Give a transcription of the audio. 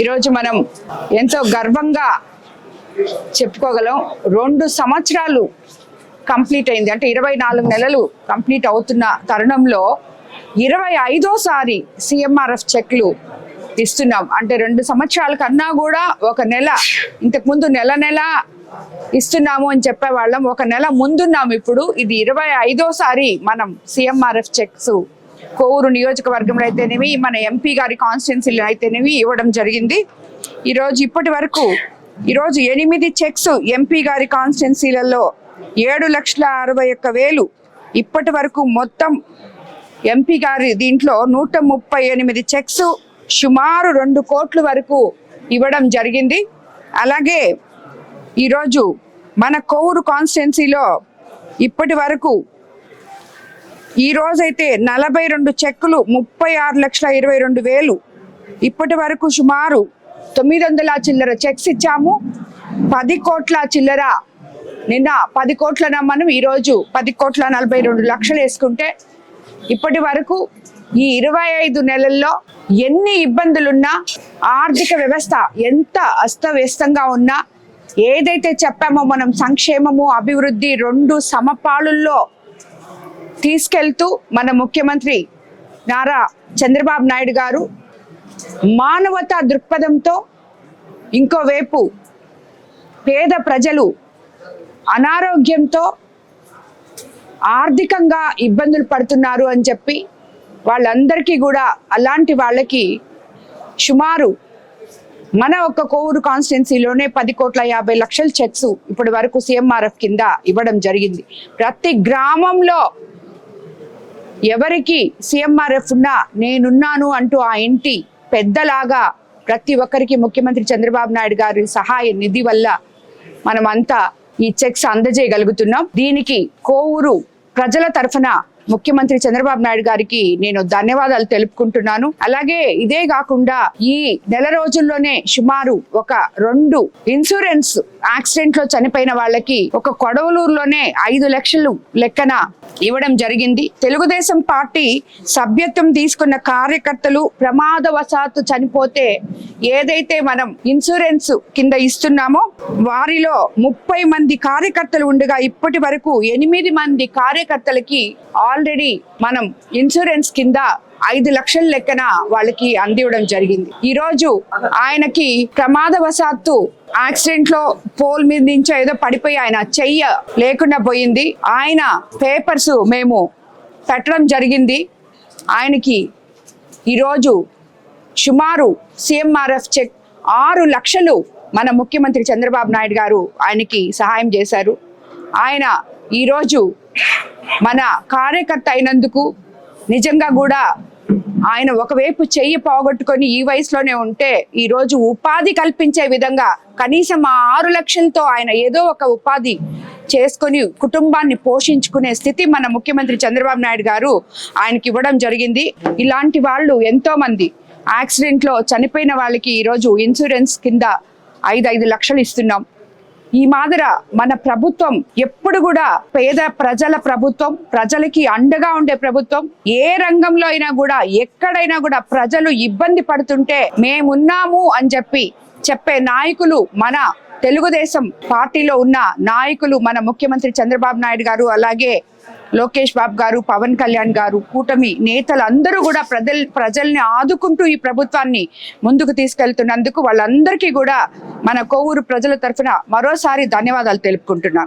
ఈరోజు మనం ఎంతో గర్వంగా చెప్పుకోగలం. 2 సంవత్సరాలు కంప్లీట్ అయింది, అంటే 24 నెలలు కంప్లీట్ అవుతున్న తరుణంలో 25వ సిఎంఆర్ఎఫ్ చెక్లు ఇస్తున్నాం. అంటే 2 సంవత్సరాల కన్నా కూడా ఒక నెల ఇంతకుముందు నెల ఇస్తున్నాము అని చెప్పేవాళ్ళం. ఒక నెల ముందున్నాము. ఇప్పుడు ఇది 25వ మనం సిఎంఆర్ఎఫ్ చెక్స్ కోవూరు నియోజకవర్గంలో అయితేనేవి, మన ఎంపీ గారి కాన్స్టిట్యున్సీలో అయితేనేవి ఇవ్వడం జరిగింది. ఈరోజు ఇప్పటి వరకు 8 చెక్స్ ఎంపీ గారి కాన్స్టిట్యున్సీలలో 7,61,000 ఇప్పటి వరకు మొత్తం ఎంపీ గారి దీంట్లో 138 చెక్స్ సుమారు 2 కోట్ల వరకు ఇవ్వడం జరిగింది. అలాగే ఈరోజు మన కోవూరు కాన్స్టిట్యున్సీలో ఇప్పటి వరకు ఈ రోజైతే 42 చెక్కులు 36,22,000 ఇప్పటి వరకు సుమారు 900 చిల్లర చెక్స్ ఇచ్చాము. 10 కోట్ల చిల్లర, నిన్న 10 కోట్ల మనం ఈరోజు 10,42,00,000 వేసుకుంటే ఇప్పటి వరకు ఈ 25 నెలల్లో ఎన్ని ఇబ్బందులున్నా, ఆర్థిక వ్యవస్థ ఎంత అస్తవ్యస్తంగా ఉన్నా, ఏదైతే చెప్పామో మనం సంక్షేమము అభివృద్ధి 2 సమపాలుల్లో తీసుకెళ్తూ మన ముఖ్యమంత్రి నారా చంద్రబాబు నాయుడు గారు మానవతా దృక్పథంతో, ఇంకోవైపు పేద ప్రజలు అనారోగ్యంతో ఆర్థికంగా ఇబ్బందులు పడుతున్నారు అని చెప్పి వాళ్ళందరికీ కూడా, అలాంటి వాళ్ళకి సుమారు మన ఒక్క కోవూరు కాన్స్టిట్యున్సీలోనే 10,50,00,000 చెక్స్ ఇప్పటి వరకు సిఎంఆర్ఎఫ్ కింద ఇవ్వడం జరిగింది. ప్రతి గ్రామంలో ఎవరికి సిఎంఆర్ఎఫ్ ఉన్నా నేనున్నాను అంటూ ఆ ఇంటి పెద్దలాగా ప్రతి ఒక్కరికి ముఖ్యమంత్రి చంద్రబాబు నాయుడు గారి సహాయ నిధి వల్ల మనమంతా ఈ చెక్స్ అందజేయగలుగుతున్నాం. దీనికి కోవూరు ప్రజల తరఫున ముఖ్యమంత్రి చంద్రబాబు నాయుడు గారికి నేను ధన్యవాదాలు తెలుపుకుంటున్నాను. అలాగే ఇదే కాకుండా ఈ నెల రోజుల్లోనే సుమారు ఒక 2 ఇన్సూరెన్స్ యాక్సిడెంట్ లో చనిపోయిన వాళ్ళకి ఒక కొడవలూరులోనే 5 లక్షలు లెక్కన ఇవ్వడం జరిగింది. తెలుగుదేశం పార్టీ సభ్యత్వం తీసుకున్న కార్యకర్తలు ప్రమాదవశాత్తు చనిపోతే ఏదైతే మనం ఇన్సూరెన్స్ కింద ఇస్తున్నామో వారిలో 30 మంది కార్యకర్తలు ఉండగా ఇప్పటి వరకు 8 మంది కార్యకర్తలకి ఆల్రెడీ మనం ఇన్సూరెన్స్ కింద 5 లక్షల లెక్కన వాళ్ళకి అందివ్వడం జరిగింది. ఈ రోజు ఆయనకి ప్రమాదవశాత్తు యాక్సిడెంట్ లో పోల్ మీద నుంచి ఏదో పడిపోయి ఆయన చెయ్య లేకుండా పోయింది. ఆయన పేపర్స్ మేము పెట్టడం జరిగింది. ఆయనకి ఈరోజు సుమారు సిఎంఆర్ఎఫ్ చెక్ 6 లక్షలు మన ముఖ్యమంత్రి చంద్రబాబు నాయుడు గారు ఆయనకి సహాయం చేశారు. ఆయన ఈరోజు మన కార్యకర్త అయినందుకు నిజంగా కూడా ఆయన ఒకవైపు చెయ్యి పోగొట్టుకొని ఈ వయసులోనే ఉంటే ఈరోజు ఉపాధి కల్పించే విధంగా కనీసం ఆ 6 లక్షలతో ఆయన ఏదో ఒక ఉపాధి చేసుకొని కుటుంబాన్ని పోషించుకునే స్థితి మన ముఖ్యమంత్రి చంద్రబాబు నాయుడు గారు ఆయనకి ఇవ్వడం జరిగింది. ఇలాంటి వాళ్ళు ఎంతో మంది యాక్సిడెంట్ లో చనిపోయిన వాళ్ళకి ఈరోజు ఇన్సూరెన్స్ కింద 5 లక్షలు ఇస్తున్నాం. ఈ మాదిర మన ప్రభుత్వం ఎప్పుడు కూడా పేద ప్రజల ప్రభుత్వం, ప్రజలకి అండగా ఉండే ప్రభుత్వం. ఏ రంగంలో అయినా కూడా, ఎక్కడైనా కూడా ప్రజలు ఇబ్బంది పడుతుంటే మేమున్నాము అని చెప్పే నాయకులు మన తెలుగుదేశం పార్టీలో ఉన్న నాయకులు మన ముఖ్యమంత్రి చంద్రబాబు నాయుడు గారు, అలాగే లోకేష్ బాబు గారు, పవన్ కళ్యాణ్ గారు, కూటమి నేతలు అందరూ కూడా ప్రజల్ని ఆదుకుంటూ ఈ ప్రభుత్వాన్ని ముందుకు తీసుకెళ్తున్నందుకు వాళ్ళందరికీ కూడా మన కోవూరు ప్రజల తరఫున మరోసారి ధన్యవాదాలు తెలుపుకుంటున్నాను.